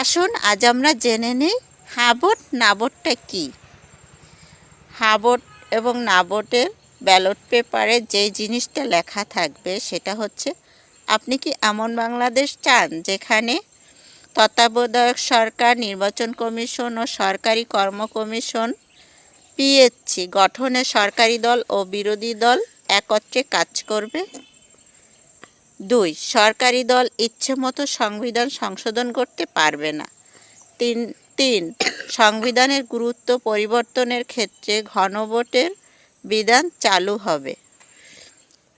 আসুন আজ আমরা জেনে নিই হ্যাঁ ভোট না ভোটটা কী। হ্যাঁ ভোট এবং না ভোটের ব্যালট পেপারে যে জিনিসটা লেখা থাকবে সেটা হচ্ছে, আপনি কি এমন বাংলাদেশ চান যেখানে তত্ত্বাবধায়ক সরকার, নির্বাচন কমিশন ও সরকারি কর্ম কমিশন পিএসসি গঠনে সরকারি দল ও বিরোধী দল একত্রে কাজ করবে? 2. সরকারি দল ইচ্ছেমতো সংবিধান সংশোধন করতে পারবে না। 3. সংবিধানের গুরুত্ব পরিবর্তনের ক্ষেত্রে গণভোটের বিধান চালু হবে।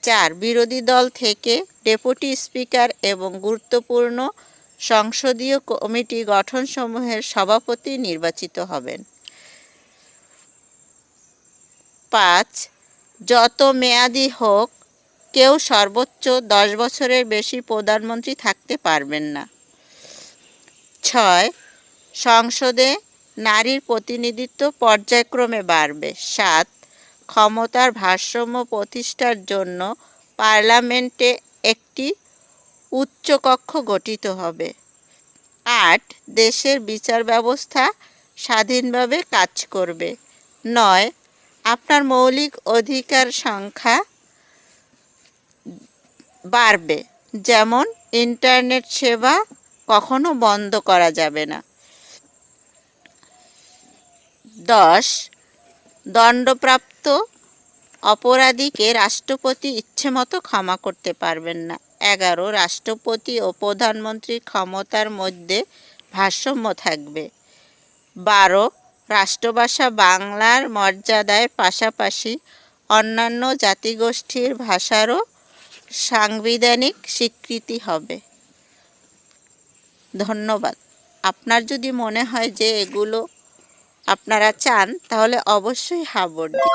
4. বিরোধী দল থেকে ডেপুটি স্পিকার এবং গুরুত্বপূর্ণ সংসদীয় কমিটি গঠনসমূহের সভাপতি নির্বাচিত হবেন। 5. যত মেয়াদি হোক কেউ সর্বোচ্চ 10 বছরের বেশি প্রধানমন্ত্রী থাকতে পারবেন না। 6. সংসদে নারীর প্রতিনিধিত্ব পর্যায়ক্রমে বাড়বে। 7. ক্ষমতার ভারসাম্য প্রতিষ্ঠার জন্য পার্লামেন্টে একটি উচ্চকক্ষ গঠিত হবে। 8. দেশের বিচার ব্যবস্থা স্বাধীনভাবে কাজ করবে। 9. আপনার মৌলিক অধিকার সংখ্যা বাড়বে, যেমন ইন্টারনেট সেবা কখনো বন্ধ করা যাবে না। 10. দণ্ডপ্রাপ্ত অপরাধীকে রাষ্ট্রপতি ইচ্ছেমতো ক্ষমা করতে পারবেন না। 11. রাষ্ট্রপতি ও প্রধানমন্ত্রীর ক্ষমতার মধ্যে ভারসাম্য থাকবে। 12. রাষ্ট্রভাষা বাংলার মর্যাদার পাশাপাশি অন্যান্য জাতিগোষ্ঠীর ভাষারও সাংবিধানিক স্বীকৃতি হবে। ধন্যবাদ। আপনার যদি মনে হয় যে এগুলো আপনারা চান, তাহলে অবশ্যই হ্যাঁ ভোট দিন।